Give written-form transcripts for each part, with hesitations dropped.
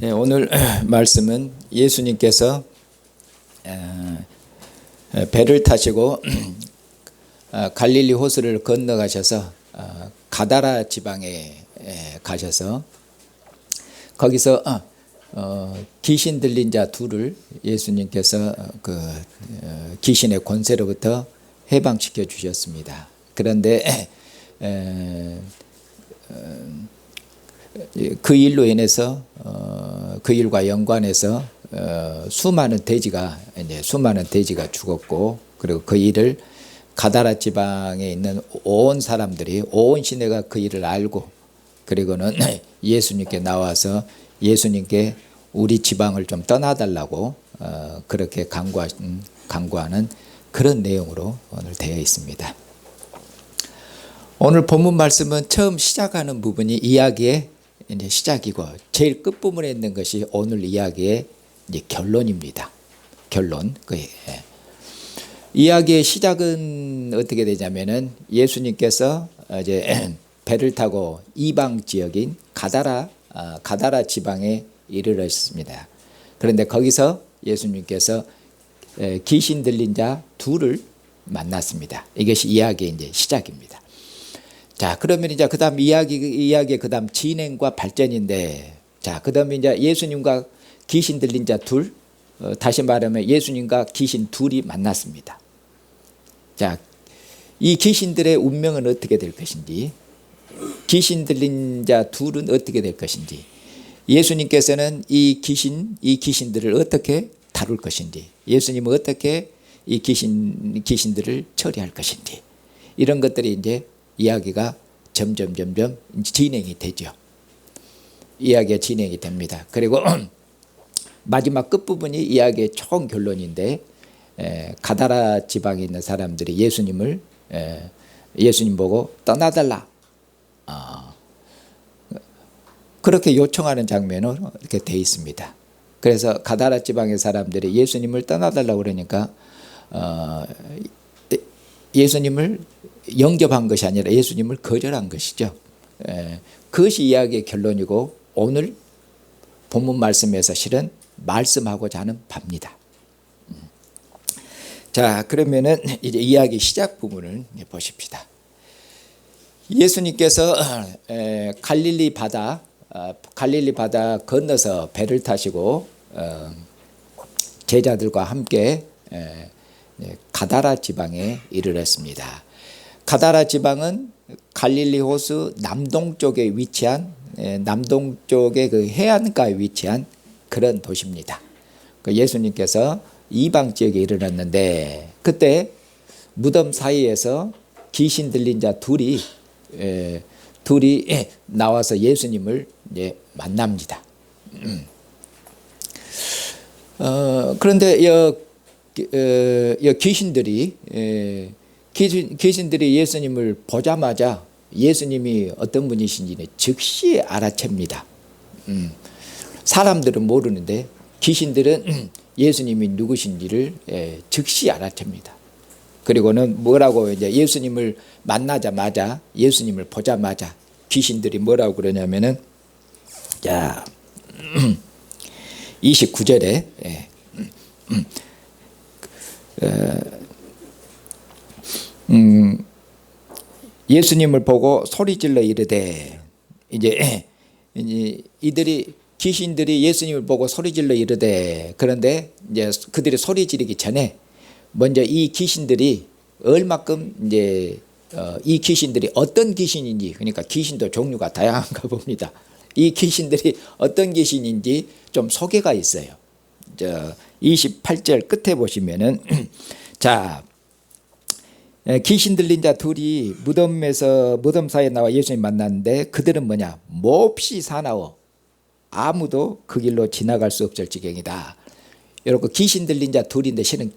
오늘 말씀은 예수님께서 배를 타시고 갈릴리 호수를 건너가셔서 가다라 지방에 가셔서 거기서 귀신 들린 자 둘을 예수님께서 그 귀신의 권세로부터 해방시켜 주셨습니다. 그런데 그 일로 인해서 그 일과 연관해서 수많은 돼지가 죽었고, 그리고 그 일을 가다라 지방에 있는 온 사람들이, 온 시내가 그 일을 알고, 그리고는 예수님께 나와서 예수님께 우리 지방을 좀 떠나달라고 그렇게 간구하는 그런 내용으로 오늘 되어 있습니다. 오늘 본문 말씀은 처음 시작하는 부분이 이야기의 이제 시작이고, 제일 끝부분에 있는 것이 오늘 이야기의 이제 결론입니다. 결론. 이야기의 시작은 어떻게 되냐면은 예수님께서 이제 배를 타고 이방 지역인 가다라 지방에 이르렀습니다. 그런데 거기서 예수님께서 귀신 들린 자 둘을 만났습니다. 이것이 이야기의 이제 시작입니다. 자, 그러면 이제 그다음 이야기의 그다음 진행과 발전인데, 자, 그다음에 이제 예수님과 귀신 들린 자 둘, 다시 말하면 예수님과 귀신 둘이 만났습니다. 자, 이 귀신들의 운명은 어떻게 될 것인지, 귀신 들린 자 둘은 어떻게 될 것인지, 예수님께서는 이 귀신들을 어떻게 다룰 것인지, 예수님은 어떻게 이 귀신들을 처리할 것인지, 이런 것들이 이제 이야기가 점점 진행이 되죠. 이야기가 진행이 됩니다. 그리고 마지막 끝부분이 이야기의 총 결론인데, 가다라 지방에 있는 사람들이 예수님 보고 떠나달라, 그렇게 요청하는 장면으로 이렇게 되어 있습니다. 그래서 가다라 지방의 사람들이 예수님을 떠나달라고 그러니까 예수님을 영접한 것이 아니라 예수님을 거절한 것이죠. 그것이 이야기의 결론이고, 오늘 본문 말씀에서 실은 말씀하고자 하는 바입니다. 자, 그러면은 이제 이야기 시작 부분을 보십시다. 예수님께서 갈릴리 바다 건너서 배를 타시고 제자들과 함께 가다라 지방에 이르렀습니다. 가다라 지방은 갈릴리 호수 남동쪽에 위치한, 남동쪽의 그 해안가에 위치한 그런 도시입니다. 예수님께서 이방 지역에 이르렀는데, 그때 무덤 사이에서 귀신 들린 자 둘이 나와서 예수님을 이제 만납니다. 그런데 귀신들이 예수님을 보자마자 예수님이 어떤 분이신지 즉시 알아챕니다. 사람들은 모르는데 귀신들은 예수님이 누구신지를 즉시 알아챕니다. 그리고는 뭐라고, 이제 예수님을 만나자마자, 예수님을 보자마자 귀신들이 뭐라고 그러냐면은, 자, 29절에 예수님을 보고 소리질러 이르되, 이제 귀신들이 예수님을 보고 소리질러 이르되, 그런데 이제 그들이 소리 지르기 전에 먼저 이 귀신들이 얼마큼 이제 이 귀신들이 어떤 귀신인지, 그러니까 귀신도 종류가 다양한가 봅니다. 이 귀신들이 어떤 귀신인지 좀 소개가 있어요. 28절 끝에 보시면은 자, 귀신 들린 자 둘이 무덤 사이에 나와 예수님 만났는데, 그들은 뭐냐, 몹시 사나워 아무도 그 길로 지나갈 수 없을 지경이다. 이렇게 귀신 들린 자 둘인데 실은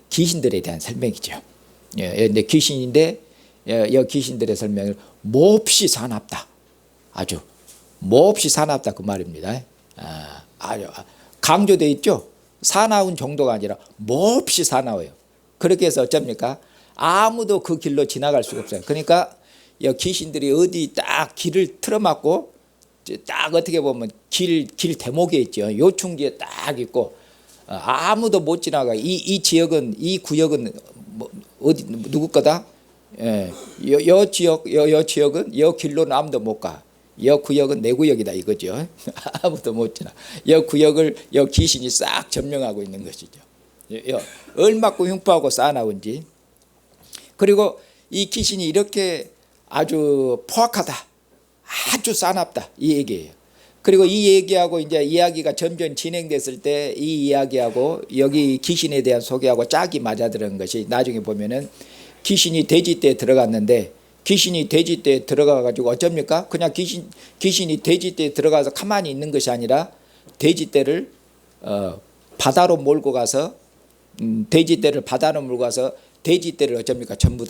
귀신들에 대한 설명이죠. 근데 귀신인데 이 귀신들의 설명을 몹시 사납다, 아주 몹시 사납다, 그 말입니다. 아주 강조되어 있죠. 사나운 정도가 아니라 몹시 사나워요. 그렇게 해서 어쩝니까? 아무도 그 길로 지나갈 수가 없어요. 그러니까 이 귀신들이 어디 딱 길을 틀어막고 딱 어떻게 보면 길 대목에 있죠. 요충지에 딱 있고 아무도 못 지나가. 이 지역은 이 구역은 뭐 어디 누구 거다? 예, 여 지역은 여 길로는 아무도 못 가. 여 구역은 내 구역이다 이거죠. 아무도 못 지나. 여 구역을 여 귀신이 싹 점령하고 있는 것이죠. 얼마큼 흉포하고 쌓아나온지. 그리고 이 귀신이 이렇게 아주 포악하다, 아주 싸납다 이 얘기예요. 그리고 이 얘기하고 이제 이야기가 점점 진행됐을 때 이 이야기하고 여기 귀신에 대한 소개하고 짝이 맞아들은 것이 나중에 보면은 귀신이 돼지떼에 들어갔는데 귀신이 돼지떼에 들어가 가지고 어쩝니까? 그냥 귀신이 돼지떼에 들어가서 가만히 있는 것이 아니라 돼지떼를 바다로 몰고 가서 돼지떼를 바다로 몰고 가서 돼지떼를 어쩝니까? 전부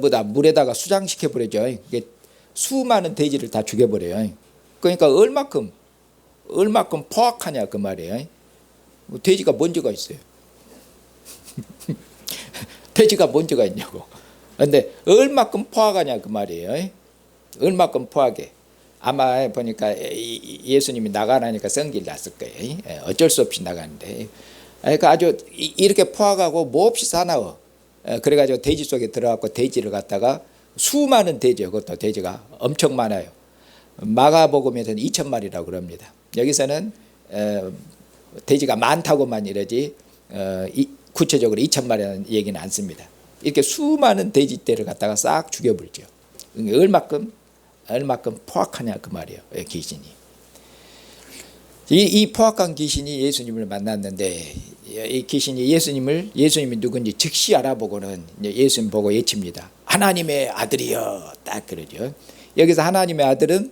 다 물에다가 수장시켜 버리죠. 수많은 돼지를 다 죽여버려요. 그러니까 얼마큼 포악하냐 그 말이에요. 돼지가 먼저가 있어요. 돼지가 먼저가 있냐고. 그런데 얼마큼 포악하냐 그 말이에요. 얼마큼 포악해. 아마 보니까 예수님이 나가라니까 성질 났을 거예요. 어쩔 수 없이 나가는데. 그러니까 아주 이렇게 포악하고 몹시 사나워. 그래가지고 돼지 속에 들어가고 돼지를 갖다가 수많은 돼지요. 그것도 돼지가 엄청 많아요. 마가복음에서는 2,000마리라고 그럽니다. 여기서는 돼지가 많다고만 이러지 구체적으로 2,000마리라는 얘기는 안 씁니다. 이렇게 수많은 돼지떼를 갖다가 싹 죽여버리죠. 얼마큼 포악하냐 그 말이에요. 귀신이. 이 포악한 귀신이 예수님을 만났는데 이 귀신이 예수님이 누군지 즉시 알아보고는 예수님 보고 외칩니다. 하나님의 아들이여 딱 그러죠. 여기서 하나님의 아들은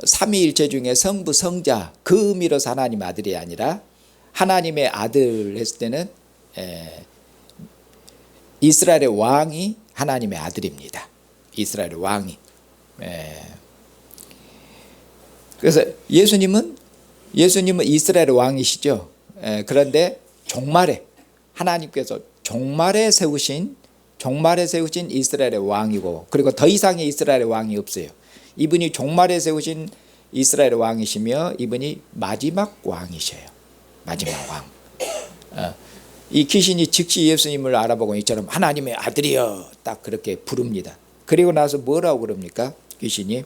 삼위일체 중에 성부 성자 그 의미로서 하나님의 아들이 아니라 하나님의 아들 했을 때는 이스라엘의 왕이 하나님의 아들입니다. 이스라엘의 왕이. 그래서 예수님은 이스라엘의 왕이시죠. 그런데 종말에 하나님께서 종말에 세우신 이스라엘의 왕이고, 그리고 더 이상의 이스라엘의 왕이 없어요. 이분이 종말에 세우신 이스라엘의 왕이시며 이분이 마지막 왕이셔요. 마지막 왕. 이 귀신이 즉시 예수님을 알아보고 이처럼 하나님의 아들이여 딱 그렇게 부릅니다. 그리고 나서 뭐라고 그럽니까? 귀신이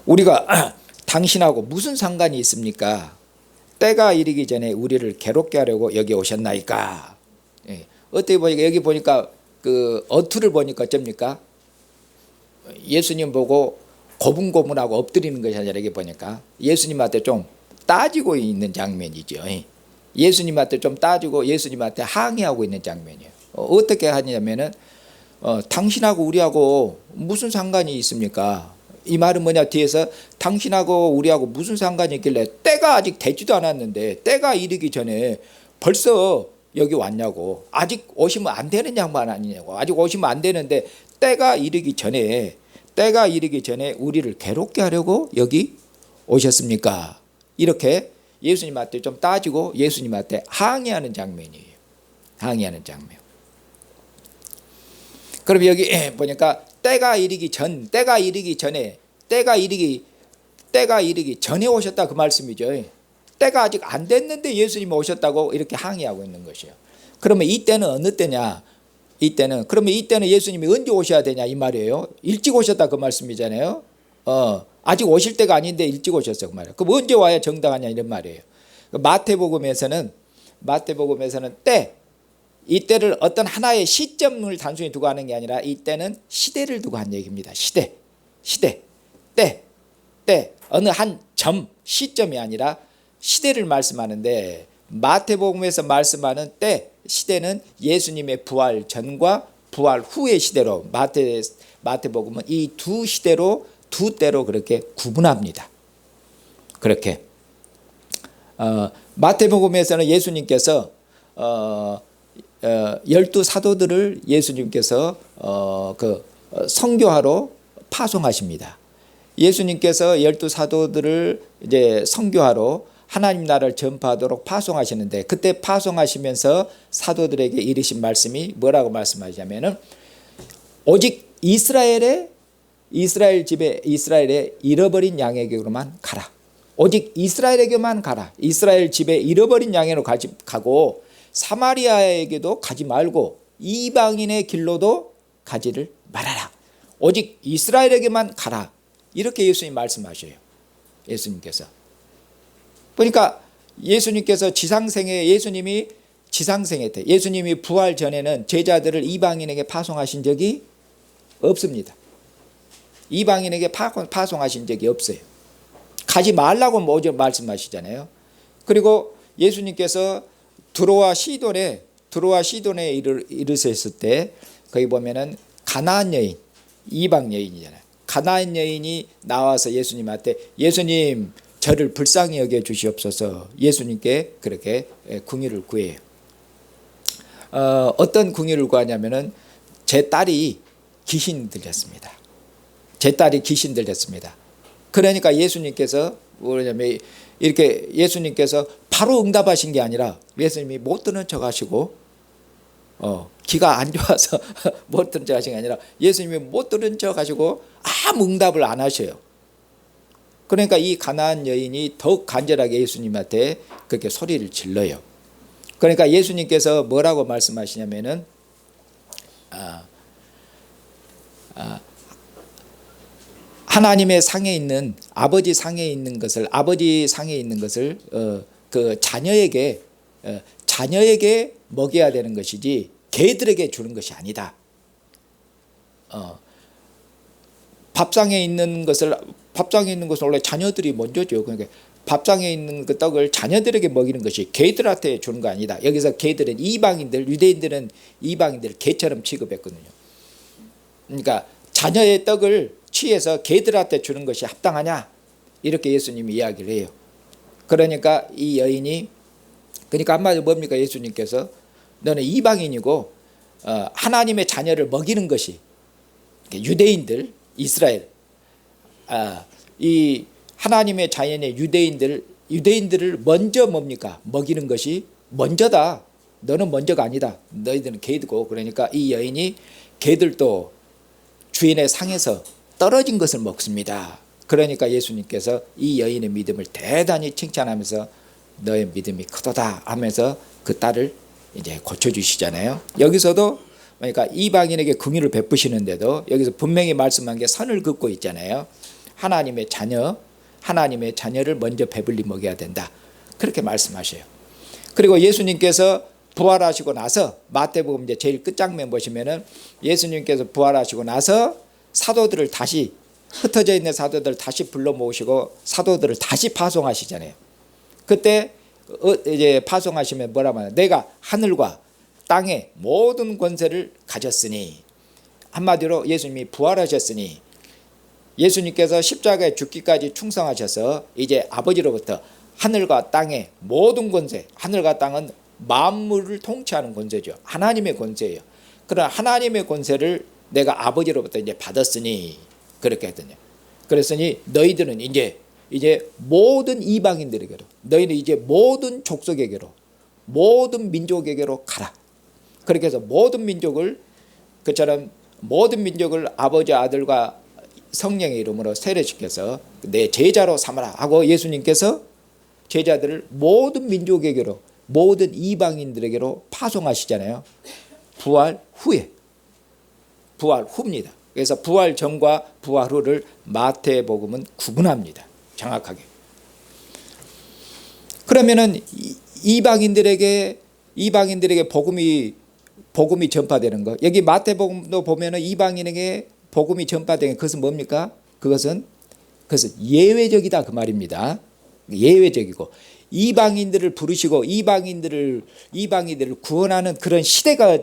우리가 당신하고 무슨 상관이 있습니까? 때가 이르기 전에 우리를 괴롭게 하려고 여기 오셨나이까? 어떻게 보니까 여기 보니까 그 어투를 보니까 어쩝니까? 예수님 보고 고분고분하고 엎드리는 것이 아니라 여기 보니까 예수님한테 좀 따지고 있는 장면이죠. 예수님한테 좀 따지고 예수님한테 항의하고 있는 장면이에요. 어떻게 하냐면은 당신하고 우리하고 무슨 상관이 있습니까? 이 말은 뭐냐, 뒤에서 당신하고 우리하고 무슨 상관이 있길래 때가 아직 되지도 않았는데 때가 이르기 전에 벌써 여기 왔냐고. 아직 오시면 안 되는 양반 아니냐고. 아직 오시면 안 되는데 때가 이르기 전에 우리를 괴롭게 하려고 여기 오셨습니까? 이렇게 예수님한테 좀 따지고 예수님한테 항의하는 장면이에요. 항의하는 장면. 그럼 여기 보니까 때가 이르기 전에 오셨다 그 말씀이죠. 때가 아직 안 됐는데 예수님이 오셨다고 이렇게 항의하고 있는 것이에요. 그러면 이때는 어느 때냐? 그러면 이때는 예수님이 언제 오셔야 되냐 이 말이에요. 일찍 오셨다 그 말씀이잖아요. 아직 오실 때가 아닌데 일찍 오셨어 그 말이에요. 그럼 언제 와야 정당하냐 이런 말이에요. 마태복음에서는 이때를 어떤 하나의 시점을 단순히 두고 하는 게 아니라 이때는 시대를 두고 한 얘기입니다. 시대, 때 어느 한 점 시점이 아니라 시대를 말씀하는데, 마태복음에서 말씀하는 때 시대는 예수님의 부활 전과 부활 후의 시대로 마태복음은 이 두 시대로 두 때로 그렇게 구분합니다. 그렇게 마태복음에서는 예수님께서 12사도들을 예수님께서 선교하러 파송하십니다. 예수님께서 12사도들을 이제 선교하러 하나님 나라를 전파하도록 파송하시는데, 그때 파송하시면서 사도들에게 이르신 말씀이 뭐라고 말씀하시냐면은 오직 이스라엘 집에 이스라엘의 잃어버린 양에게로만 가라. 오직 이스라엘에게만 가라. 이스라엘 집에 잃어버린 양으로 가고 사마리아에게도 가지 말고 이방인의 길로도 가지를 말아라. 오직 이스라엘에게만 가라. 이렇게 예수님 말씀하셔요. 예수님께서. 그러니까 예수님께서 예수님이 지상생애 때, 예수님이 부활 전에는 제자들을 이방인에게 파송하신 적이 없습니다. 이방인에게 파송하신 적이 없어요. 가지 말라고 먼저 말씀하시잖아요. 그리고 예수님께서 드로아 시돈에 이르셨을 때 거기 보면은 가나안 여인, 이방 여인이잖아요. 가나안 여인이 나와서 예수님한테 예수님 저를 불쌍히 여겨 주시옵소서. 예수님께 그렇게 궁유를 구해요. 어떤 궁유를 구하냐면은 제 딸이 귀신 들렸습니다. 제 딸이 귀신 들렸습니다. 그러니까 예수님께서 뭐냐면 이렇게 예수님께서 바로 응답하신 게 아니라 예수님이 못 듣는 척 하시고 귀가 안 좋아서 못 듣는 척 하신 게 아니라 예수님이 못 듣는 척 하시고 아무 응답을 안 하셔요. 그러니까 이 가나안 여인이 더욱 간절하게 예수님한테 그렇게 소리를 질러요. 그러니까 예수님께서 뭐라고 말씀하시냐면은 하나님의 상에 있는 아버지 상에 있는 것을 그 자녀에게 먹여야 되는 것이지 개들에게 주는 것이 아니다. 밥상에 있는 것을 원래 자녀들이 먼저죠. 그러니까 밥상에 있는 그 떡을 자녀들에게 먹이는 것이 개들한테 주는 거 아니다. 여기서 개들은 유대인들은 이방인들 개처럼 취급했거든요. 그러니까 자녀의 떡을 취해서 개들한테 주는 것이 합당하냐? 이렇게 예수님이 이야기를 해요. 그러니까 이 여인이 한마디로 뭡니까? 예수님께서 너는 이방인이고 하나님의 자녀를 먹이는 것이 유대인들, 이스라엘 이 하나님의 자녀의 유대인들을 먼저 뭡니까? 먹이는 것이 먼저다. 너는 먼저가 아니다. 너희들은 개들고. 그러니까 이 여인이 개들도 주인의 상에서 떨어진 것을 먹습니다. 그러니까 예수님께서 이 여인의 믿음을 대단히 칭찬하면서 너의 믿음이 크도다 하면서 그 딸을 이제 고쳐주시잖아요. 여기서도 그러니까 이방인에게 긍휼을 베푸시는데도 여기서 분명히 말씀한 게 선을 긋고 있잖아요. 하나님의 자녀를 먼저 배불리 먹여야 된다. 그렇게 말씀하셔요. 그리고 예수님께서 부활하시고 나서 마태복음 이제 제일 끝장면 보시면은 예수님께서 부활하시고 나서 사도들을 다시 흩어져 있는 사도들을 다시 불러 모으시고 사도들을 다시 파송하시잖아요. 그때 이제 파송하시면 뭐라고 하냐? 내가 하늘과 땅의 모든 권세를 가졌으니, 한마디로 예수님이 부활하셨으니 예수님께서 십자가에 죽기까지 충성하셔서 이제 아버지로부터 하늘과 땅의 모든 권세, 하늘과 땅은 만물을 통치하는 권세죠. 하나님의 권세예요. 그런 하나님의 권세를 내가 아버지로부터 이제 받았으니 그렇게 했더니, 그랬으니 너희들은 이제 모든 이방인들에게로, 너희는 이제 모든 족속에게로, 모든 민족에게로 가라. 그렇게 해서 모든 민족을 아버지, 아들과 성령의 이름으로 세례시켜서 내 제자로 삼아라 하고 예수님께서 제자들을 모든 민족에게로, 모든 이방인들에게로 파송하시잖아요. 부활 후입니다. 그래서 부활 전과 부활 후를 마태복음은 구분합니다. 정확하게. 그러면은 이방인들에게 복음이 전파되는 거. 여기 마태복음도 보면은 이방인에게 복음이 전파되는 그것은 뭡니까? 그것은 예외적이다 그 말입니다. 예외적이고 이방인들을 부르시고 이방인들을 구원하는 그런 시대가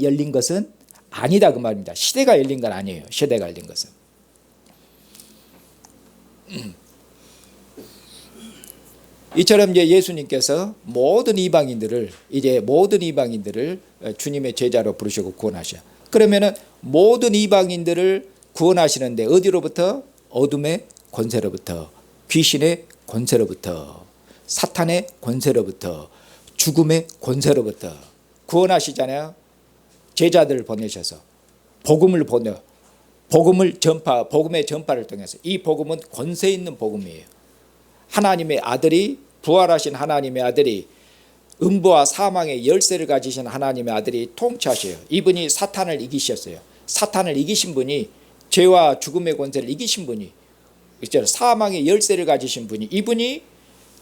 열린 것은 아니다 그 말입니다. 시대가 열린 건 아니에요. 시대가 열린 것은. 이처럼 이제 예수님께서 모든 이방인들을 주님의 제자로 부르시고 구원하셔. 그러면은 모든 이방인들을 구원하시는데 어디로부터? 어둠의 권세로부터, 귀신의 권세로부터, 사탄의 권세로부터, 죽음의 권세로부터 구원하시잖아요. 제자들을 보내셔서 복음을 보내, 복음의 전파를 통해서. 이 복음은 권세 있는 복음이에요. 하나님의 아들이, 부활하신 하나님의 아들이, 음부와 사망의 열쇠를 가지신 하나님의 아들이 통치하셔요. 이분이 사탄을 이기셨어요. 사탄을 이기신 분이, 죄와 죽음의 권세를 이기신 분이, 사망의 열쇠를 가지신 분이, 이분이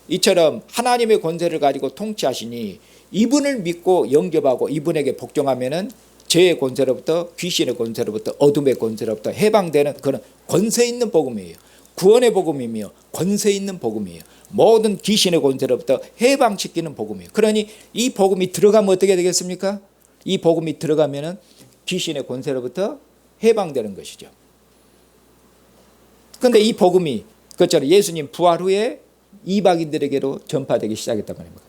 이처럼 하나님의 권세를 가지고 통치하시니 이분을 믿고 영접하고 이분에게 복종하면은 죄의 권세로부터, 귀신의 권세로부터, 어둠의 권세로부터 해방되는 그런 권세 있는 복음이에요. 구원의 복음이며 권세 있는 복음이에요. 모든 귀신의 권세로부터 해방시키는 복음이에요. 그러니 이 복음이 들어가면 어떻게 되겠습니까? 이 복음이 들어가면은 귀신의 권세로부터 해방되는 것이죠. 그런데 이 복음이 그처럼 예수님 부활 후에 이방인들에게로 전파되기 시작했단 말입니다.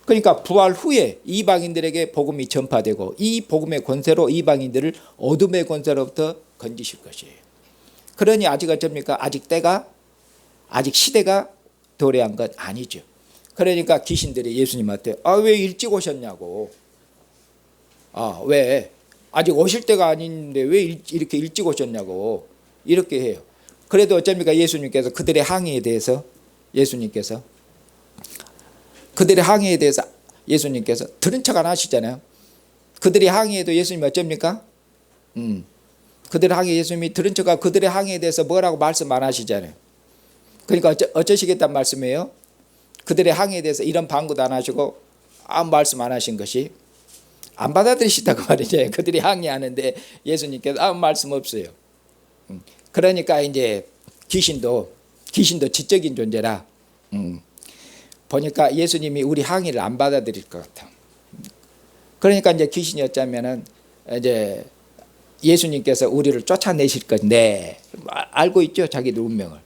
그러니까 부활 후에 이방인들에게 복음이 전파되고 이 복음의 권세로 이방인들을 어둠의 권세로부터 건지실 것이에요. 그러니 아직 어쩝니까? 아직 시대가 도래한 건 아니죠. 그러니까 귀신들이 예수님한테 왜 일찍 오셨냐고, 왜 아직 오실 때가 아닌데 왜 이렇게 일찍 오셨냐고 이렇게 해요. 그래도 어쩝니까? 예수님께서 그들의 항의에 대해서 예수님께서 들은 척 안 하시잖아요. 그들의 항의에도 예수님이 어쩝니까? 그들의 항의, 예수님이 들은 척하고 그들의 항의에 대해서 뭐라고 말씀 안 하시잖아요. 그러니까 어쩌시겠다는 말씀이에요? 그들의 항의에 대해서 이런 방구도 안 하시고 아무 말씀 안 하신 것이 안 받아들이시다고 말이죠. 그들이 항의하는데 예수님께서 아무 말씀 없어요. 그러니까 이제 귀신도 지적인 존재라 보니까 예수님이 우리 항의를 안 받아들일 것 같아. 그러니까 이제 귀신이 어쩌면은 이제 예수님께서 우리를 쫓아내실 건데 알고 있죠, 자기들 운명을.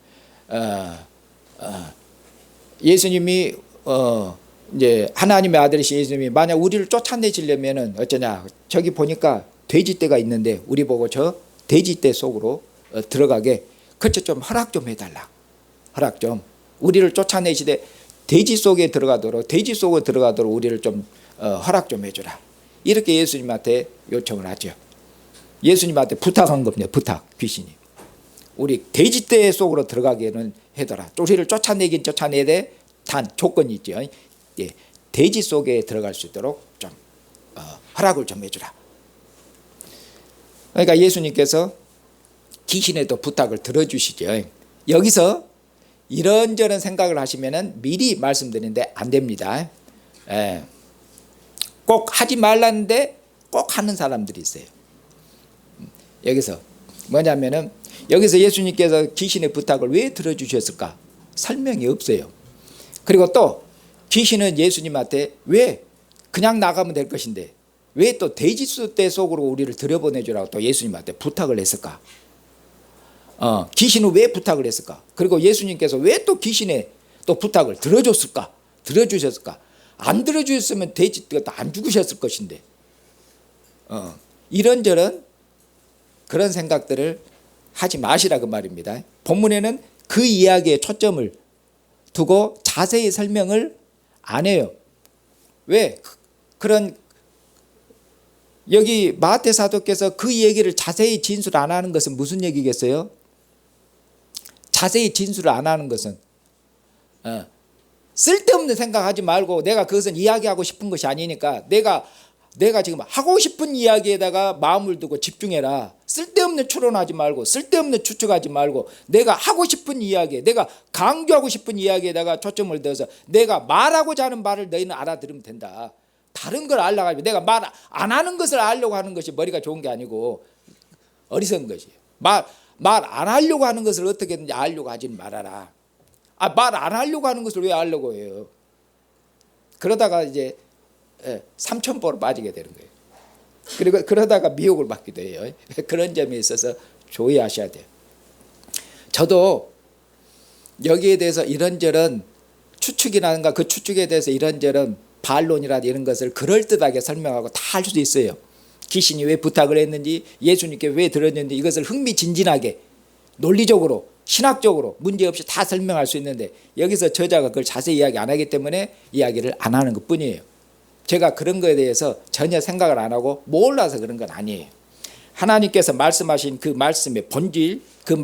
예수님이 이제 하나님의 아들이신 예수님이 만약 우리를 쫓아내시려면은 어쩌냐? 저기 보니까 돼지떼가 있는데 우리 보고 저 돼지떼 속으로 들어가게 그저 좀 허락 좀 해달라. 허락 좀. 우리를 쫓아내시되 돼지 속으로 들어가도록 우리를 좀 허락 좀 해주라. 이렇게 예수님한테 요청을 하죠. 예수님한테 부탁한 겁니다. 부탁, 귀신이. 우리 돼지떼 속으로 들어가게는 해둬라. 우리를 쫓아내긴 쫓아내야 돼. 단 조건이 있죠. 예, 돼지 속에 들어갈 수 있도록 좀 허락을 좀 해주라. 그러니까 예수님께서 귀신의 또 부탁을 들어주시죠. 여기서 이런저런 생각을 하시면은 미리 말씀드리는데 안 됩니다. 예. 꼭 하지 말라는데 꼭 하는 사람들이 있어요. 여기서 뭐냐면은 여기서 예수님께서 귀신의 부탁을 왜 들어주셨을까? 설명이 없어요. 그리고 또 귀신은 예수님한테 왜 그냥 나가면 될 것인데 왜 또 돼지떼 속으로 우리를 들여보내주라고 또 예수님한테 부탁을 했을까? 귀신은 왜 부탁을 했을까? 그리고 예수님께서 왜 또 귀신의 또 부탁을 들어주셨을까? 안 들어주셨으면 돼지떼가 안 죽으셨을 것인데 이런저런 그런 생각들을 하지 마시라 그 말입니다. 본문에는 그 이야기에 초점을 두고 자세히 설명을 안 해요. 왜? 그런 여기 마태 사도께서 그 얘기를 자세히 진술 안 하는 것은 무슨 얘기겠어요? 자세히 진술을 안 하는 것은 쓸데없는 생각하지 말고 내가 그것은 이야기하고 싶은 것이 아니니까 내가 지금 하고 싶은 이야기에다가 마음을 두고 집중해라. 쓸데없는 추론하지 말고 쓸데없는 추측하지 말고 내가 하고 싶은 이야기, 내가 강조하고 싶은 이야기에다가 초점을 둬서 내가 말하고자 하는 말을 너희는 알아들으면 된다. 다른 걸 알려고 하면 내가 말 안 하는 것을 알려고 하는 것이 머리가 좋은 게 아니고 어리석은 것이에요. 말 안 하려고 하는 것을 어떻게든지 알려고 하지 말아라. 말 안 하려고 하는 것을 왜 알려고 해요? 그러다가 이제 삼천포로 빠지게 되는 거예요. 그리고 그러다가 미혹을 받기도 해요. 그런 점에 있어서 조심하셔야 돼요. 저도 여기에 대해서 이런저런 추측이라든가 그 추측에 대해서 이런저런 반론이라든가 이런 것을 그럴듯하게 설명하고 다 할 수도 있어요. 귀신이 왜 부탁을 했는지, 예수님께 왜 들었는지 이것을 흥미진진하게 논리적으로 신학적으로 문제없이 다 설명할 수 있는데 여기서 저자가 그걸 자세히 이야기 안 하기 때문에 이야기를 안 하는 것뿐이에요. 제가 그런 거에 대해서 전혀 생각을 안 하고 몰라서 그런 건 아니에요. 하나님께서 말씀하신 그 말씀의 본질, 그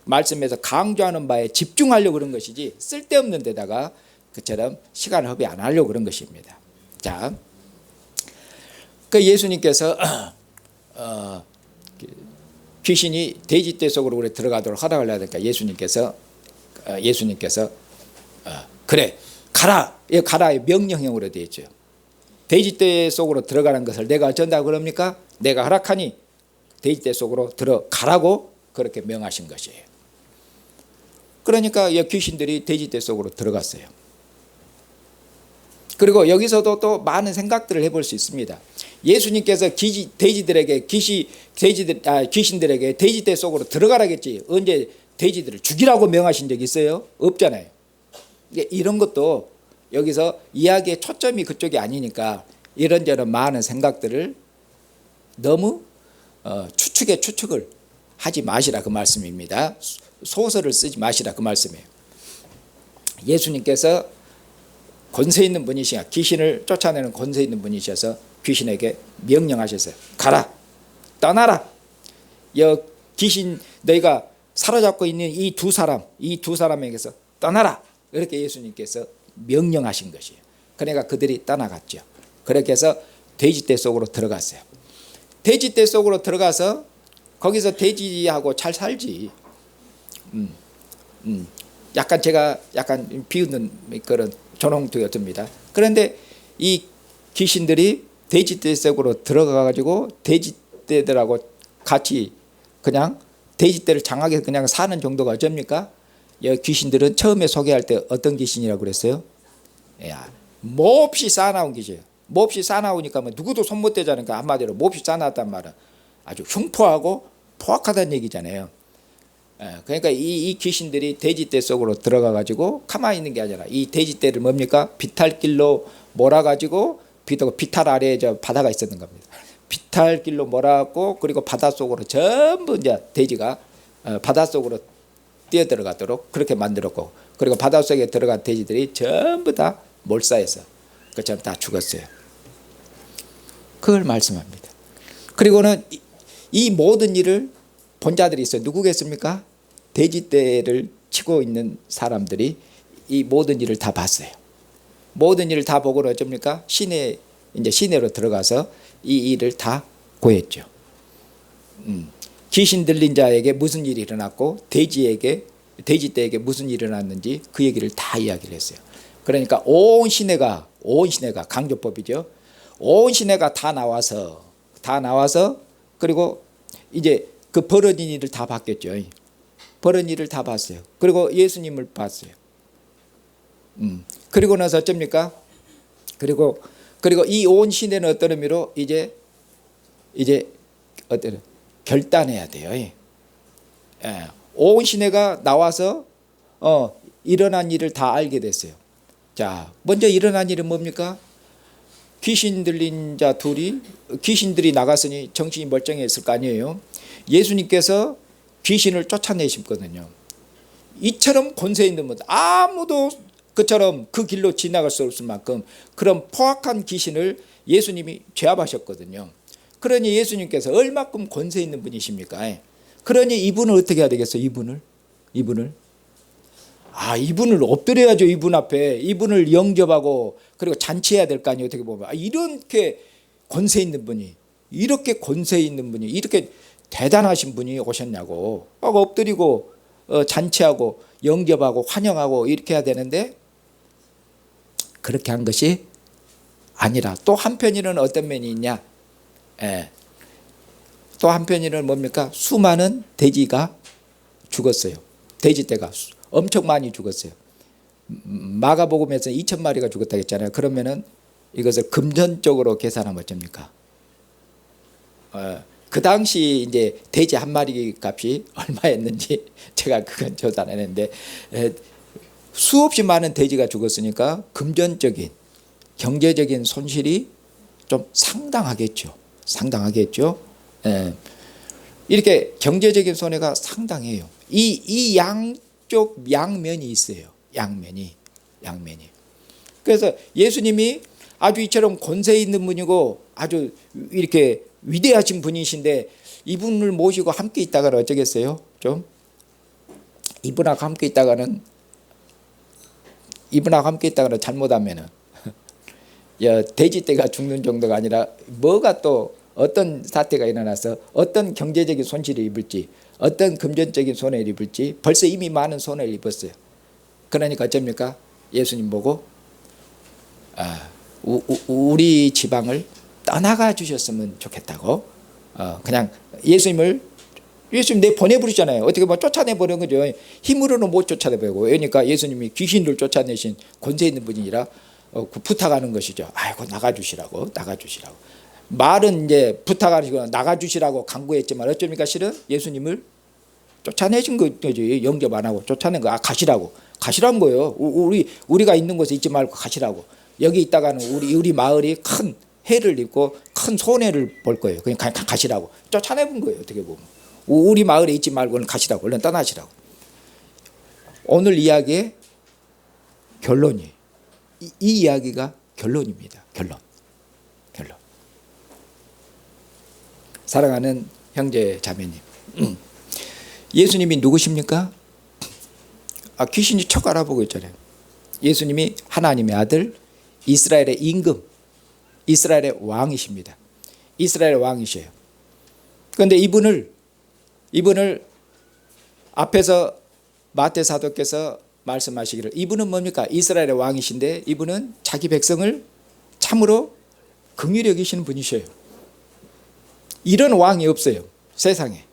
말씀에서 강조하는 바에 집중하려고 그런 것이지 쓸데없는 데다가 그처럼 시간을 허비 안 하려고 그런 것입니다. 자, 그 예수님께서 귀신이 돼지떼 속으로 그래 들어가도록 허락을 해야 되니까 예수님께서 그래 가라, 가라의 명령형으로 되어 있죠. 돼지떼 속으로 들어가는 것을 내가 어쩐다고 그럽니까? 내가 허락하니 돼지떼 속으로 들어가라고 그렇게 명하신 것이에요. 그러니까 귀신들이 돼지떼 속으로 들어갔어요. 그리고 여기서도 또 많은 생각들을 해볼 수 있습니다. 예수님께서 귀신들에게 돼지떼 속으로 들어가라겠지 언제 돼지들을 죽이라고 명하신 적이 있어요? 없잖아요. 이런 것도 여기서 이야기의 초점이 그쪽이 아니니까 이런저런 많은 생각들을 너무 추측을 하지 마시라 그 말씀입니다. 소설을 쓰지 마시라 그 말씀이에요. 예수님께서 권세 있는 분이시야, 귀신을 쫓아내는 권세 있는 분이셔서 귀신에게 명령하셨어요. 가라, 떠나라. 귀신 너희가 사로잡고 있는 이 두 사람에게서 떠나라. 이렇게 예수님께서 명령하신 것이에요. 그러니까 그들이 떠나갔죠. 그렇게 해서 돼지떼 속으로 들어갔어요. 돼지떼 속으로 들어가서 거기서 돼지하고 잘 살지. 약간 제가 비웃는 그런 전홍투가 듭니다. 그런데 이 귀신들이 돼지떼 속으로 들어가가지고 돼지떼들하고 같이 그냥 돼지떼를 장악해서 그냥 사는 정도가 어쩝니까? 귀신들은 처음에 소개할 때 어떤 귀신이라고 그랬어요? 몹시 싸나운 귀신이에요. 몹시 싸나우니까 뭐 누구도 손 못 대자니까 한마디로 몹시 싸나웠단 말은 아주 흉포하고 포악하다는 얘기잖아요. 그러니까 이 귀신들이 돼지떼 속으로 들어가 가지고 가만히 있는 게 아니라 이 돼지떼를 뭡니까? 비탈길로 몰아가지고 비탈 아래에 저 바다가 있었는 겁니다. 비탈길로 몰아갖고 그리고 바닷속으로 전부 이제 돼지가 바닷속으로 뛰어들어가도록 그렇게 만들었고, 그리고 바닷속에 들어간 돼지들이 전부 다 몰사해서 그처럼 다 죽었어요. 그걸 말씀합니다. 그리고는 이 모든 일을 본 자들이 있어요. 누구겠습니까? 돼지떼를 치고 있는 사람들이 이 모든 일을 다 봤어요. 모든 일을 다 보고는 어쩝니까? 시내로 들어가서 이 일을 다 고했죠. 귀신 들린 자에게 무슨 일이 일어났고 돼지떼에게 무슨 일이 일어났는지 그 얘기를 다 이야기를 했어요. 그러니까 온 시내가 강조법이죠. 온 시내가 다 나와서 그리고 이제 그 벌어진 일을 다 봤겠죠. 벌어진 일을 다 봤어요. 그리고 예수님을 봤어요. 그리고 나서 어쩝니까? 그리고 이 온 시내는 어떤 의미로 이제 어떤 결단해야 돼요. 온 시내가 나와서 일어난 일을 다 알게 됐어요. 자, 먼저 일어난 일은 뭡니까? 귀신 들린 자 둘이, 귀신들이 나갔으니 정신이 멀쩡했을 거 아니에요. 예수님께서 귀신을 쫓아내셨거든요. 이처럼 권세 있는 분 아무도 그처럼 그 길로 지나갈 수 없을 만큼 그런 포악한 귀신을 예수님이 제압하셨거든요. 그러니 예수님께서 얼마큼 권세 있는 분이십니까? 그러니 이분을 어떻게 해야 되겠어요? 이분을 엎드려야죠. 이분 앞에 이분을 영접하고 그리고 잔치해야 될 거 아니에요. 어떻게 보면 이렇게 권세 있는 분이, 이렇게 권세 있는 분이, 이렇게 대단하신 분이 오셨냐고 엎드리고 잔치하고 영접하고 환영하고 이렇게 해야 되는데 그렇게 한 것이 아니라 또 한편에는 어떤 면이 있냐? 또 한편에는 뭡니까? 수많은 돼지가 죽었어요. 돼지떼가 엄청 많이 죽었어요. 마가복음에서 2,000마리가 죽었다고 했잖아요. 그러면은 이것을 금전적으로 계산하면 어쩝니까? 그 당시 이제 돼지 한 마리 값이 얼마였는지 제가 그건 조사 안 했는데 수없이 많은 돼지가 죽었으니까 금전적인 경제적인 손실이 좀 상당하겠죠. 이렇게 경제적인 손해가 상당해요. 이 양쪽 양면이 있어요. 양면이. 그래서 예수님이 아주 이처럼 권세 있는 분이고 아주 이렇게 위대하신 분이신데 이분을 모시고 함께 있다가는 어쩌겠어요? 좀 이분하고 함께 있다가는 잘못하면은 돼지떼가 죽는 정도가 아니라 뭐가 또 어떤 사태가 일어나서 어떤 경제적인 손실을 입을지 어떤 금전적인 손해를 입을지 벌써 이미 많은 손해를 입었어요. 그러니까 어쩝니까? 예수님 보고 우리 지방을 떠나가 주셨으면 좋겠다고 그냥 예수님 내 보내버리잖아요. 어떻게 뭐 쫓아내버린 거죠. 힘으로는 못 쫓아내버리고 그러니까 예수님이 귀신들 쫓아내신 권세 있는 분이라 부탁하는 것이죠. 아이고 나가주시라고 말은 이제 부탁하시고 나가주시라고 간구했지만 어쩌니까 실은 예수님을 쫓아내신 거지. 영접 안 하고 쫓아낸 거. 가시라는 거예요. 우리가 있는 곳에 있지 말고 가시라고. 여기 있다가는 우리 마을이 큰 해를 입고 큰 손해를 볼 거예요. 그냥 가시라고 쫓아내본 거예요. 어떻게 보면 우리 마을에 있지 말고는 가시라고, 얼른 떠나시라고. 오늘 이야기의 결론이에요. 이 이야기가 결론입니다. 결론. 사랑하는 형제 자매님, 예수님이 누구십니까? 귀신이 척 알아보고 있잖아요. 예수님이 하나님의 아들, 이스라엘의 임금, 이스라엘의 왕이십니다. 이스라엘의 왕이셔요. 그런데 이분을 앞에서 마태 사도께서 말씀하시기를 이분은 뭡니까? 이스라엘의 왕이신데 이분은 자기 백성을 참으로 긍휼히 여기시는 분이셔요. 이런 왕이 없어요. 세상에.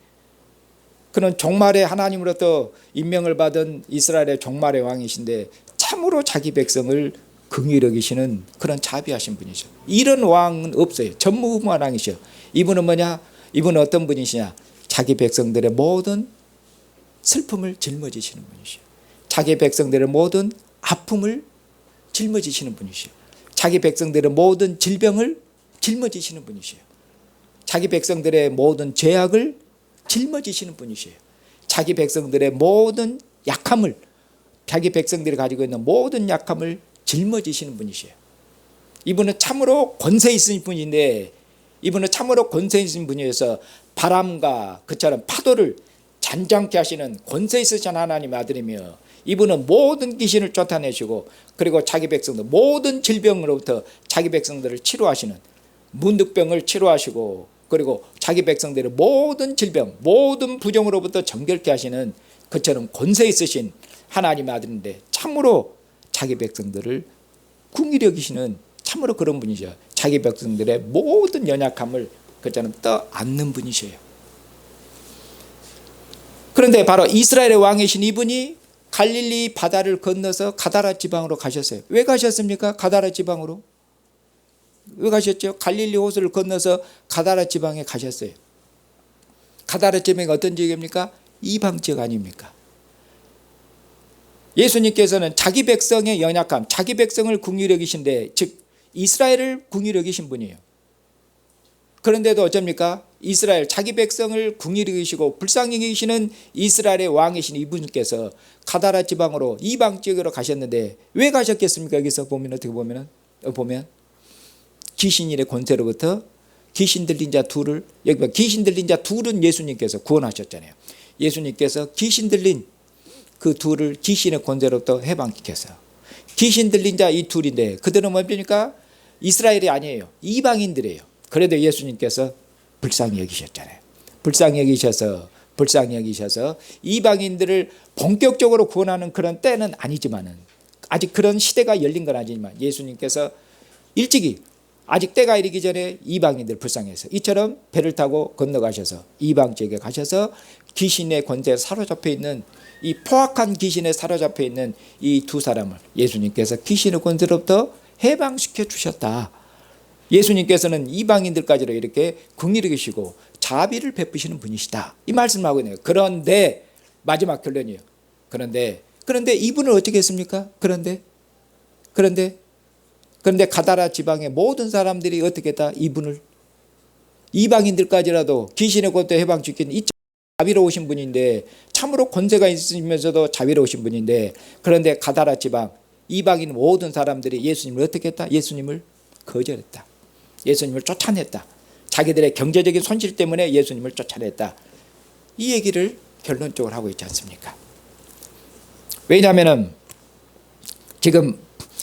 그는 종말의 하나님으로부터 임명을 받은 이스라엘의 종말의 왕이신데 참으로 자기 백성을 긍휼히 여기시는 그런 자비하신 분이죠. 이런 왕은 없어요. 전무후무한 왕이셔. 이분은 뭐냐? 이분은 어떤 분이시냐? 자기 백성들의 모든 슬픔을 짊어지시는 분이시오. 자기 백성들의 모든 아픔을 짊어지시는 분이시오. 자기 백성들의 모든 질병을 짊어지시는 분이시오. 자기 백성들의 모든 죄악을 짊어지시는 분이시오. 자기 백성들의 모든 약함을, 자기 백성들이 가지고 있는 모든 약함을 짊어지시는 분이시오. 이분은 참으로 권세 있으신 분인데 이분은 참으로 권세 있으신 분이어서 바람과 그처럼 파도를 잔잔케 하시는 권세 있으신 하나님의 아들이며 이분은 모든 귀신을 쫓아내시고 그리고 자기 백성들 모든 질병으로부터 자기 백성들을 치료하시는 문득병을 치료하시고 그리고 자기 백성들의 모든 질병 모든 부정으로부터 정결케 하시는 그처럼 권세 있으신 하나님의 아들인데 참으로 자기 백성들을 긍휼히 여기시는 참으로 그런 분이죠. 자기 백성들의 모든 연약함을 그처럼 떠안는 분이셔요. 그런데 바로 이스라엘의 왕이신 이분이 갈릴리 바다를 건너서 가다라 지방으로 가셨어요. 왜 가셨습니까? 가다라 지방으로. 왜 가셨죠? 갈릴리 호수를 건너서 가다라 지방에 가셨어요. 가다라 지방이 어떤 지역입니까? 이방 지역 아닙니까? 예수님께서는 자기 백성의 연약함, 자기 백성을 긍휼히 여기신데 즉 이스라엘을 긍휼히 여기신 분이에요. 그런데도 어쩝니까? 이스라엘 자기 백성을 긍휼히 여기시고 불쌍히 여기시는 이스라엘의 왕이신 이분께서 가다라 지방으로 이방 지역으로 가셨는데 왜 가셨겠습니까? 여기서 보면 어떻게 보면 귀신일의 권세로부터 귀신 들린 자 둘을 여기 봐 귀신 들린 자 둘은 예수님께서 구원하셨잖아요. 예수님께서 귀신 들린 그 둘을 귀신의 권세로부터 해방시켰어요. 귀신 들린 자 이 둘인데 그들은 뭡니까? 이스라엘이 아니에요. 이방인들이에요. 그래도 예수님께서 불쌍히 여기셨잖아요. 불쌍히 여기셔서 이방인들을 본격적으로 구원하는 그런 때는 아니지만은 아직 그런 시대가 열린 건 아니지만 예수님께서 일찍이 아직 때가 이르기 전에 이방인들 불쌍해서 이처럼 배를 타고 건너가셔서 이방 지역에 가셔서 귀신의 권세에 사로잡혀 있는 이 포악한 귀신에 사로잡혀 있는 이 두 사람을 예수님께서 귀신의 권세로부터 해방시켜 주셨다. 예수님께서는 이방인들까지도 이렇게 긍휼히 계시고 자비를 베푸시는 분이시다. 이 말씀을 하고 있네요. 그런데 마지막 결론이에요. 그런데 이분을 어떻게 했습니까? 그런데 가다라 지방의 모든 사람들이 어떻게 했다? 이분을 이방인들까지라도 귀신의 권세 해방시키는 이 자비로우신 분인데 참으로 권세가 있으면서도 자비로우신 분인데 그런데 가다라 지방 이방인 모든 사람들이 예수님을 어떻게 했다? 예수님을 거절했다. 예수님을 쫓아냈다. 자기들의 경제적인 손실 때문에 예수님을 쫓아냈다. 이 얘기를 결론적으로 하고 있지 않습니까? 왜냐하면 지금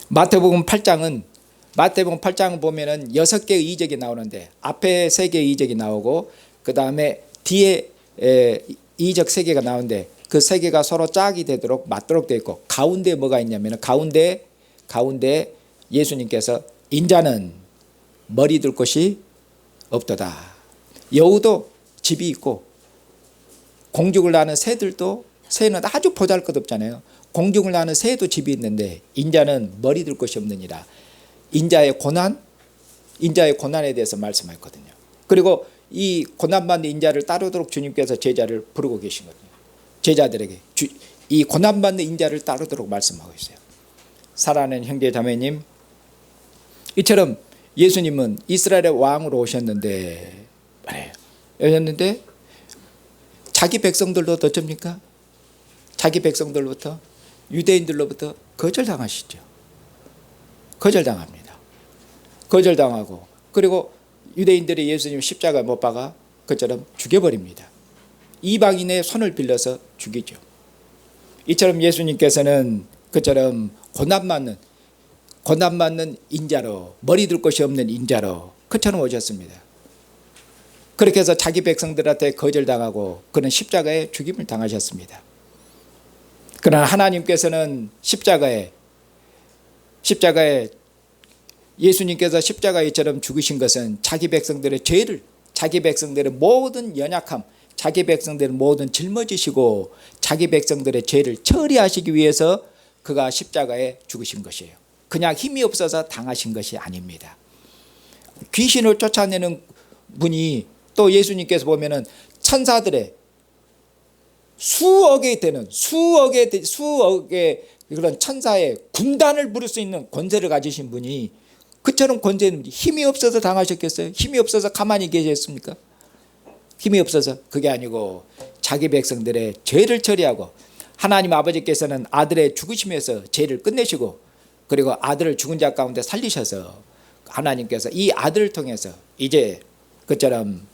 마태복음 8장은 보면은 6개의 이적이 나오는데 앞에 3개의 이적이 나오고 그 다음에 뒤에 이적 3개가 나오는데 그 3개가 서로 짝이 되도록 맞도록 되어 있고 가운데 뭐가 있냐면 가운데 예수님께서 인자는 머리 둘 곳이 없도다. 여우도 집이 있고 공중을 나는 새들도 새는 아주 보잘것없잖아요. 공중을 나는 새도 집이 있는데 인자는 머리 둘 곳이 없느니라. 인자의 고난에 대해서 말씀했거든요. 그리고 이 고난받는 인자를 따르도록 주님께서 제자를 부르고 계시거든요. 제자들에게 이 고난받는 인자를 따르도록 말씀하고 있어요. 사랑하는 형제 자매님, 이처럼 예수님은 이스라엘의 왕으로 오셨는데 자기 백성들로부터 어쩝니까? 자기 백성들로부터 유대인들로부터 거절당하시죠. 거절당합니다. 거절당하고 그리고 유대인들이 예수님 십자가에 못 박아 그처럼 죽여버립니다. 이방인의 손을 빌려서 죽이죠. 이처럼 예수님께서는 그처럼 고난받는 인자로 머리 둘 곳이 없는 인자로 그처럼 오셨습니다. 그렇게 해서 자기 백성들한테 거절당하고 그는 십자가에 죽임을 당하셨습니다. 그러나 하나님께서는 십자가에 예수님께서 십자가에처럼 죽으신 것은 자기 백성들의 죄를, 자기 백성들의 모든 연약함, 자기 백성들의 모든 짊어지시고 자기 백성들의 죄를 처리하시기 위해서 그가 십자가에 죽으신 것이에요. 그냥 힘이 없어서 당하신 것이 아닙니다. 귀신을 쫓아내는 분이 또 예수님께서 보면은 천사들의 수억의 그런 천사의 군단을 부를 수 있는 권세를 가지신 분이 그처럼 권세는 힘이 없어서 당하셨겠어요? 힘이 없어서 가만히 계셨습니까? 힘이 없어서 그게 아니고 자기 백성들의 죄를 처리하고 하나님 아버지께서는 아들의 죽으심에서 죄를 끝내시고 그리고 아들을 죽은 자 가운데 살리셔서 하나님께서 이 아들을 통해서 이제 그처럼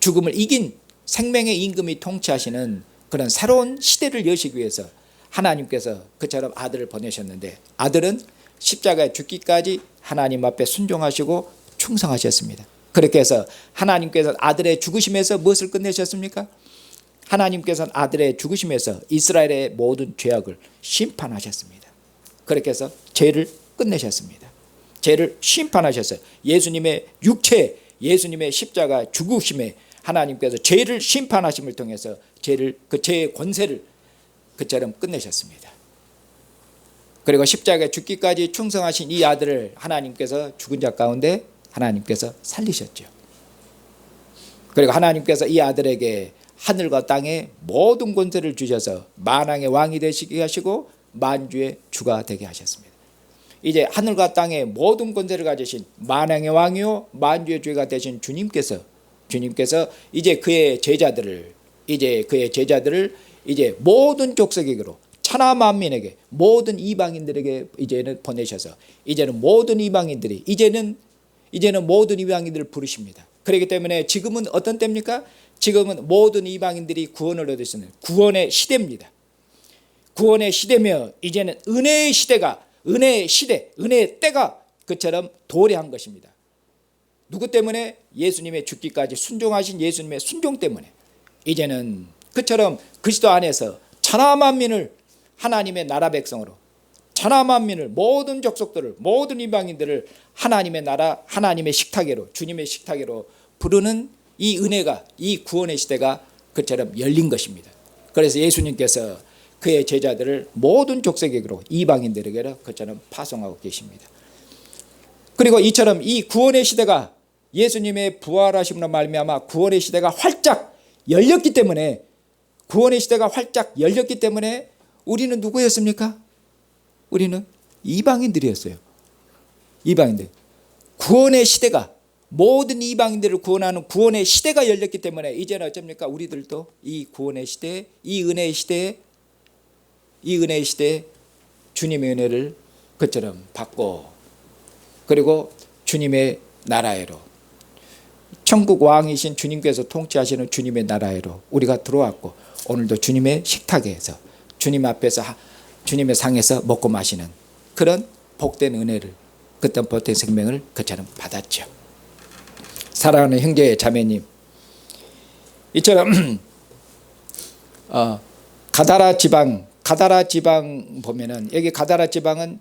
죽음을 이긴 생명의 임금이 통치하시는 그런 새로운 시대를 여시기 위해서 하나님께서 그처럼 아들을 보내셨는데 아들은 십자가에 죽기까지 하나님 앞에 순종하시고 충성하셨습니다. 그렇게 해서 하나님께서 아들의 죽으심에서 무엇을 끝내셨습니까? 하나님께서는 아들의 죽으심에서 이스라엘의 모든 죄악을 심판하셨습니다. 그렇게 해서 죄를 끝내셨습니다. 죄를 심판하셨어요. 예수님의 육체, 예수님의 십자가 죽으심에 하나님께서 죄를 심판하심을 통해서 그 죄의 권세를 그처럼 끝내셨습니다. 그리고 십자가에 죽기까지 충성하신 이 아들을 하나님께서 죽은 자 가운데 하나님께서 살리셨죠. 그리고 하나님께서 이 아들에게 하늘과 땅의 모든 권세를 주셔서 만왕의 왕이 되시게 하시고 만주의 주가 되게 하셨습니다. 이제 하늘과 땅의 모든 권세를 가지신 만왕의 왕이요 만주의 주가 되신 주님께서 이제 그의 제자들을 이제 모든 족속에게로 천하 만민에게 모든 이방인들에게 이제는 보내셔서 이제는 모든 이방인들이 이제는 모든 이방인들을 부르십니다. 그렇기 때문에 지금은 어떤 때입니까? 지금은 모든 이방인들이 구원을 얻을 수 있는 구원의 시대입니다. 구원의 시대며 이제는 은혜의 시대가 은혜의 때가 그처럼 도래한 것입니다. 누구 때문에? 예수님의 죽기까지 순종하신 예수님의 순종 때문에 이제는 그처럼 그리스도 안에서 천하 만민을 하나님의 나라 백성으로 천하 만민을 모든 족속들을 모든 이방인들을 하나님의 나라 하나님의 식탁으로 주님의 식탁으로 부르는 이 은혜가 이 구원의 시대가 그처럼 열린 것입니다. 그래서 예수님께서 그의 제자들을 모든 족속에게로 이방인들에게로 그처럼 파송하고 계십니다. 그리고 이처럼 이 구원의 시대가 예수님의 부활하심으로 말미암아 구원의 시대가 활짝 열렸기 때문에 우리는 누구였습니까? 우리는 이방인들이었어요. 이방인들. 구원의 시대가 모든 이방인들을 구원하는 구원의 시대가 열렸기 때문에 이제는 어쩝니까? 우리들도 이 구원의 시대, 이 은혜의 시대에 주님의 은혜를 그처럼 받고 그리고 주님의 나라로 천국 왕이신 주님께서 통치하시는 주님의 나라로 우리가 들어왔고 오늘도 주님의 식탁에서 주님 앞에서 주님의 상에서 먹고 마시는 그런 복된 은혜를 그때 복된 생명을 그처럼 받았죠. 사랑하는 형제 자매님, 이처럼 가다라 지방 보면은 여기 가다라 지방은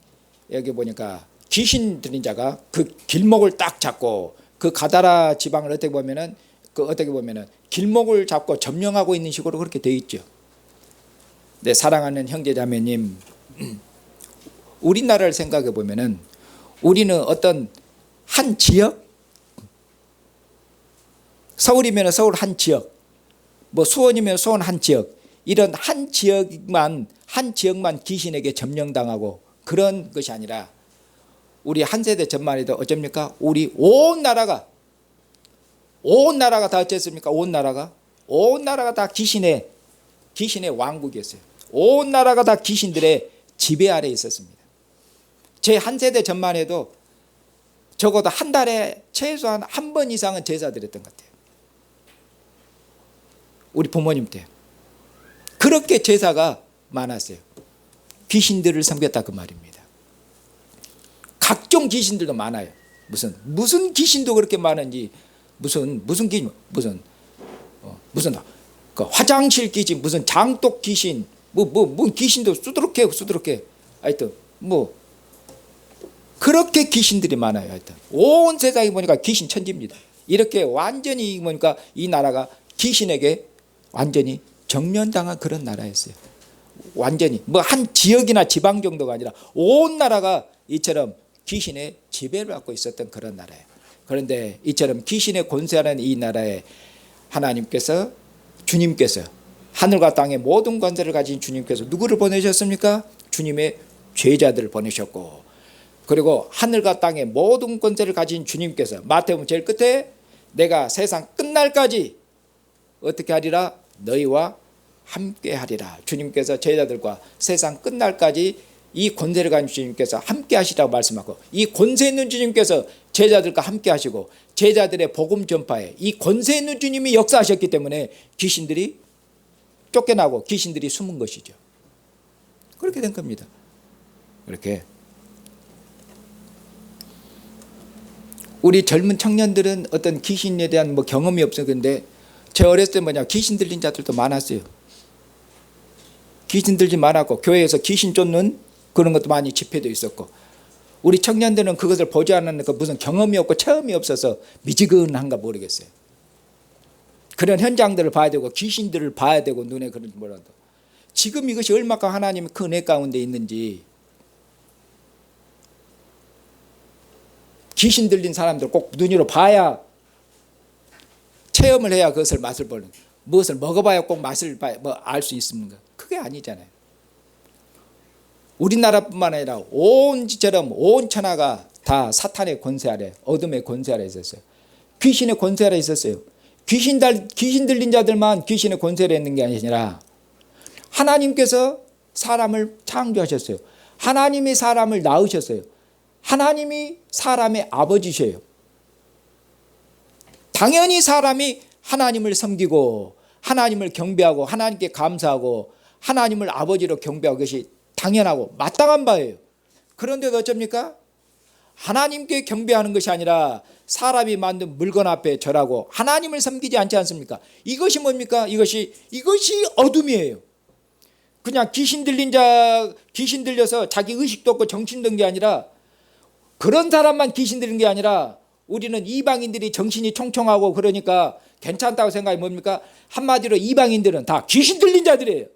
여기 보니까 귀신 들린 자가 그 길목을 딱 잡고 그 가다라 지방을 어떻게 보면은 길목을 잡고 점령하고 있는 식으로 그렇게 되어 있죠. 네, 사랑하는 형제 자매님, 우리나라를 생각해 보면은 우리는 어떤 한 지역, 서울이면 서울 한 지역, 뭐 수원이면 수원 한 지역, 이런 한 지역만 귀신에게 점령당하고 그런 것이 아니라 우리 한 세대 전만 해도 어쩝니까? 우리 온 나라가 다 어쨌습니까? 온 나라가 다 귀신의 왕국이었어요. 온 나라가 다 귀신들의 지배 아래에 있었습니다. 제 한 세대 전만 해도 적어도 한 달에 최소한 한 번 이상은 제사 드렸던 것 같아요. 우리 부모님 때 그렇게 제사가 많았어요. 귀신들을 섬겼다 그 말입니다. 각종 귀신들도 많아요. 무슨 귀신도 그렇게 많은지 무슨 귀신 무슨 그 화장실 귀신 무슨 장독 귀신 뭐 귀신도 수두룩해 하여튼 뭐 그렇게 귀신들이 많아요. 하여튼 온 세상에 보니까 귀신 천지입니다. 이렇게 완전히 보니까 이 나라가 귀신에게 완전히 정면당한 그런 나라였어요. 완전히 뭐 한 지역이나 지방 정도가 아니라 온 나라가 이처럼 귀신의 지배를 받고 있었던 그런 나라예요. 그런데 이처럼 귀신의 권세하는 이 나라에 하나님께서 주님께서 하늘과 땅의 모든 권세를 가진 주님께서 누구를 보내셨습니까? 주님의 제자들을 보내셨고, 그리고 하늘과 땅의 모든 권세를 가진 주님께서 마태복음 제일 끝에 내가 세상 끝날까지 어떻게 하리라? 너희와 함께 하리라. 주님께서 제자들과 세상 끝날까지 이 권세를 가진 주님께서 함께 하시라고 말씀하고, 이 권세 있는 주님께서 제자들과 함께 하시고 제자들의 복음 전파에 이 권세 있는 주님이 역사하셨기 때문에 귀신들이 쫓겨나고 귀신들이 숨은 것이죠. 그렇게 된 겁니다. 그렇게 우리 젊은 청년들은 어떤 귀신에 대한 뭐 경험이 없어요. 근데 제 어렸을 때 뭐냐, 귀신 들린 자들도 많았어요. 귀신 들지 많았고 교회에서 귀신 쫓는 그런 것도 많이 집회도 있었고, 우리 청년들은 그것을 보지 않으니까 무슨 경험이 없고 체험이 없어서 미지근한가 모르겠어요. 그런 현장들을 봐야 되고 귀신들을 봐야 되고 눈에 그런 뭐라도 지금 이것이 얼마큼 하나님의 그 은혜 가운데 있는지, 귀신 들린 사람들 꼭 눈으로 봐야 체험을 해야 그것을 맛을 보는, 무엇을 먹어봐야 꼭 맛을 알 수 있습니까? 그게 아니잖아요. 우리나라뿐만 아니라 온 지처럼 온 천하가 다 사탄의 권세 아래, 어둠의 권세 아래 있었어요. 귀신의 권세 아래 있었어요. 귀신 들린 자들만 귀신의 권세를 있는 게 아니라 하나님께서 사람을 창조하셨어요. 하나님이 사람을 낳으셨어요. 하나님이 사람의 아버지셔요. 당연히 사람이 하나님을 섬기고 하나님을 경배하고 하나님께 감사하고 하나님을 아버지로 경배하고 것이 당연하고 마땅한 바예요. 그런데도 어쩝니까? 하나님께 경배하는 것이 아니라 사람이 만든 물건 앞에 절하고 하나님을 섬기지 않지 않습니까? 이것이 뭡니까? 이것이 어둠이에요. 그냥 귀신 들려서 자기 의식도 없고 정신도 없는 게 아니라, 그런 사람만 귀신 들린 게 아니라 우리는 이방인들이 정신이 총총하고 그러니까 괜찮다고 생각이 뭡니까? 한마디로 이방인들은 다 귀신 들린 자들이에요.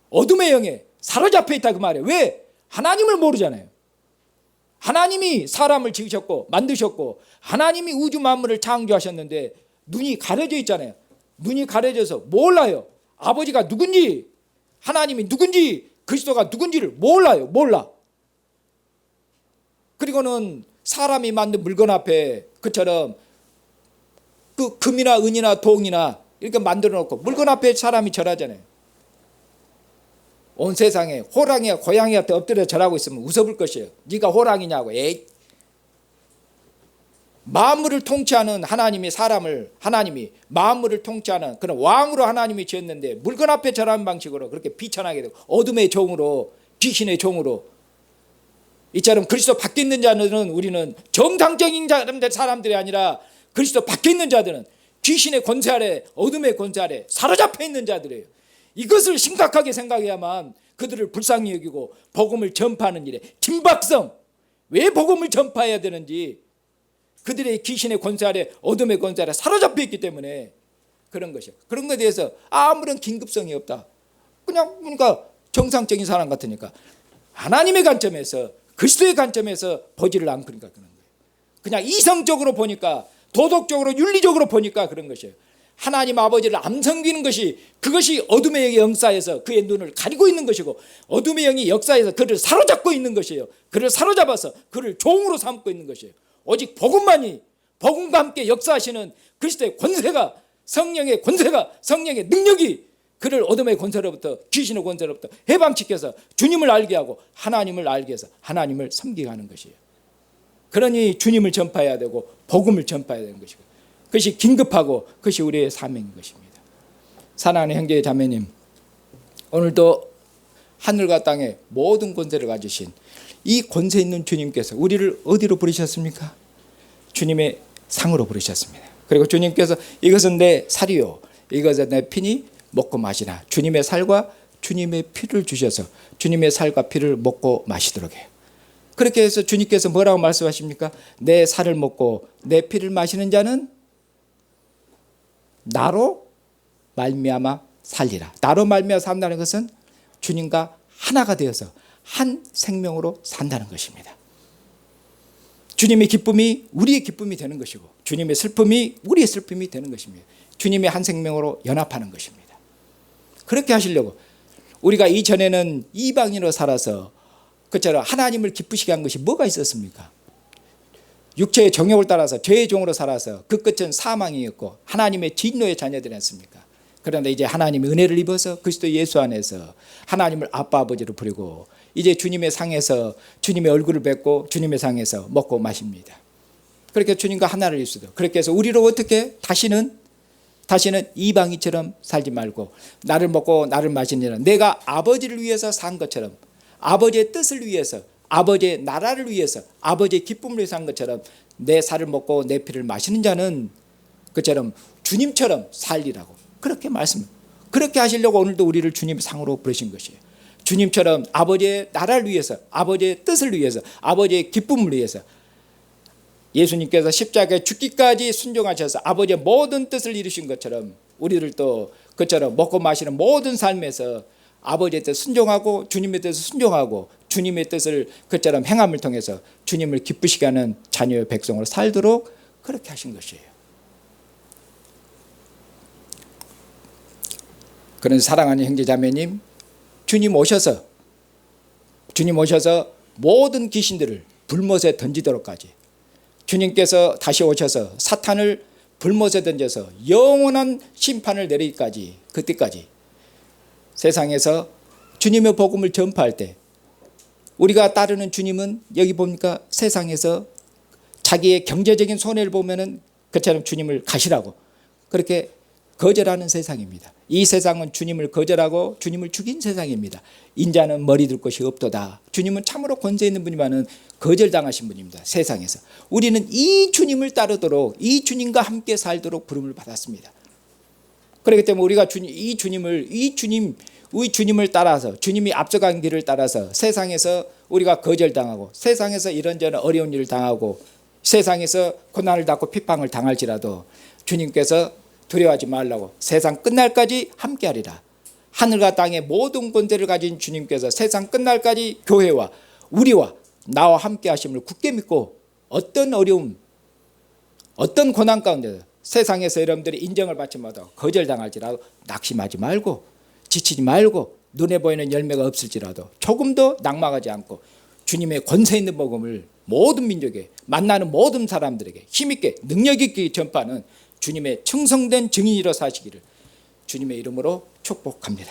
어둠의 영에 사로잡혀 있다 그 말이에요. 왜? 하나님을 모르잖아요. 하나님이 사람을 지으셨고 만드셨고 하나님이 우주 만물을 창조하셨는데 눈이 가려져 있잖아요. 눈이 가려져서 몰라요. 아버지가 누군지, 하나님이 누군지, 그리스도가 누군지를 몰라. 그리고는 사람이 만든 물건 앞에 그처럼 그 금이나 은이나 동이나 이렇게 만들어 놓고 물건 앞에 사람이 절하잖아요. 온 세상에 호랑이가 고양이한테 엎드려 절하고 있으면 웃어볼 것이에요. 네가 호랑이냐고. 에이. 만물을 통치하는 하나님이 하나님이 만물을 통치하는 그런 왕으로 하나님이 지었는데 물건 앞에 절하는 방식으로 그렇게 비천하게 되고 어둠의 종으로, 귀신의 종으로, 이처럼 그리스도 밖에 있는 자들은, 우리는 정상적인 사람들이 아니라 그리스도 밖에 있는 자들은 귀신의 권세 아래, 어둠의 권세 아래 사로잡혀 있는 자들이에요. 이것을 심각하게 생각해야만 그들을 불쌍히 여기고 복음을 전파하는 일에 긴박성, 왜 복음을 전파해야 되는지, 그들의 귀신의 권세 아래, 어둠의 권세 아래 사로잡혀 있기 때문에 그런 것이요. 그런 것에 대해서 아무런 긴급성이 없다. 그러니까 정상적인 사람 같으니까 하나님의 관점에서, 그리스도의 관점에서 보지를 않으니까 그런 거예요. 그냥 이성적으로 보니까, 도덕적으로, 윤리적으로 보니까 그런 것이에요. 하나님 아버지를 암섬기는 것이, 그것이 어둠의 영의 역사에서 그의 눈을 가리고 있는 것이고, 어둠의 영이 역사에서 그를 사로잡고 있는 것이에요. 그를 사로잡아서 그를 종으로 삼고 있는 것이에요. 오직 복음만이, 복음과 함께 역사하시는 그리스도의 권세가, 성령의 권세가, 성령의 능력이 그를 어둠의 권세로부터, 귀신의 권세로부터 해방시켜서 주님을 알게 하고 하나님을 알게 해서 하나님을 섬기게 하는 것이에요. 그러니 주님을 전파해야 되고 복음을 전파해야 되는 것이고, 그것이 긴급하고 그것이 우리의 사명인 것입니다. 사랑하는 형제 자매님, 오늘도 하늘과 땅의 모든 권세를 가지신 이 권세 있는 주님께서 우리를 어디로 부르셨습니까? 주님의 상으로 부르셨습니다. 그리고 주님께서 이것은 내 살이요, 이것은 내 피니 먹고 마시나, 주님의 살과 주님의 피를 주셔서 주님의 살과 피를 먹고 마시도록 해요. 그렇게 해서 주님께서 뭐라고 말씀하십니까? 내 살을 먹고 내 피를 마시는 자는 나로 말미암아 살리라. 나로 말미암아 산다는 것은 주님과 하나가 되어서 한 생명으로 산다는 것입니다. 주님의 기쁨이 우리의 기쁨이 되는 것이고, 주님의 슬픔이 우리의 슬픔이 되는 것입니다. 주님의 한 생명으로 연합하는 것입니다. 그렇게 하시려고, 우리가 이전에는 이방인으로 살아서 그처럼 하나님을 기쁘시게 한 것이 뭐가 있었습니까? 육체의 정욕을 따라서 죄의 종으로 살아서 그 끝은 사망이었고 하나님의 진노의 자녀들이 않습니까? 그런데 이제 하나님의 은혜를 입어서 그리스도 예수 안에서 하나님을 아빠 아버지로 부르고, 이제 주님의 상에서 주님의 얼굴을 뵙고 주님의 상에서 먹고 마십니다. 그렇게 주님과 하나를 이루시도, 그렇게 해서 우리로 어떻게 다시는 이방인처럼 살지 말고 나를 먹고 나를 마시느라, 내가 아버지를 위해서 산 것처럼, 아버지의 뜻을 위해서, 아버지의 나라를 위해서, 아버지의 기쁨을 위해서 한 것처럼 내 살을 먹고 내 피를 마시는 자는 그처럼 주님처럼 살리라고 그렇게 그렇게 하시려고 오늘도 우리를 주님의 상으로 부르신 것이에요. 주님처럼 아버지의 나라를 위해서, 아버지의 뜻을 위해서, 아버지의 기쁨을 위해서, 예수님께서 십자가에 죽기까지 순종하셔서 아버지의 모든 뜻을 이루신 것처럼 우리들도 그처럼 먹고 마시는 모든 삶에서 아버지의 뜻 순종하고 주님의 뜻을 순종하고 주님의 뜻을 그처럼 행함을 통해서 주님을 기쁘시게 하는 자녀의 백성으로 살도록 그렇게 하신 것이에요. 그런 사랑하는 형제자매님, 주님 오셔서 모든 귀신들을 불못에 던지도록까지, 주님께서 다시 오셔서 사탄을 불못에 던져서 영원한 심판을 내리기까지, 그때까지 세상에서 주님의 복음을 전파할 때, 우리가 따르는 주님은 여기 보니까 세상에서 자기의 경제적인 손해를 보면은 그처럼 주님을 가시라고 그렇게 거절하는 세상입니다. 이 세상은 주님을 거절하고 주님을 죽인 세상입니다. 인자는 머리 들 것이 없도다. 주님은 참으로 권세 있는 분이만은 거절당하신 분입니다. 세상에서 우리는 이 주님을 따르도록, 이 주님과 함께 살도록 부름을 받았습니다. 그렇기 때문에 우리가 이 주님을 따라서, 주님이 앞서간 길을 따라서 세상에서 우리가 거절당하고, 세상에서 이런저런 어려운 일을 당하고, 세상에서 고난을 받고 핍박을 당할지라도 주님께서 두려워하지 말라고 세상 끝날까지 함께하리라. 하늘과 땅의 모든 권세를 가진 주님께서 세상 끝날까지 교회와 우리와 나와 함께 하심을 굳게 믿고, 어떤 어려움, 어떤 고난 가운데서 세상에서 여러분들이 인정을 받지 못하고 거절당할지라도 낙심하지 말고, 지치지 말고, 눈에 보이는 열매가 없을지라도 조금도 낙망하지 않고 주님의 권세 있는 복음을 모든 민족에, 만나는 모든 사람들에게 힘있게 능력 있게 전파하는 주님의 충성된 증인으로 사시기를 주님의 이름으로 축복합니다.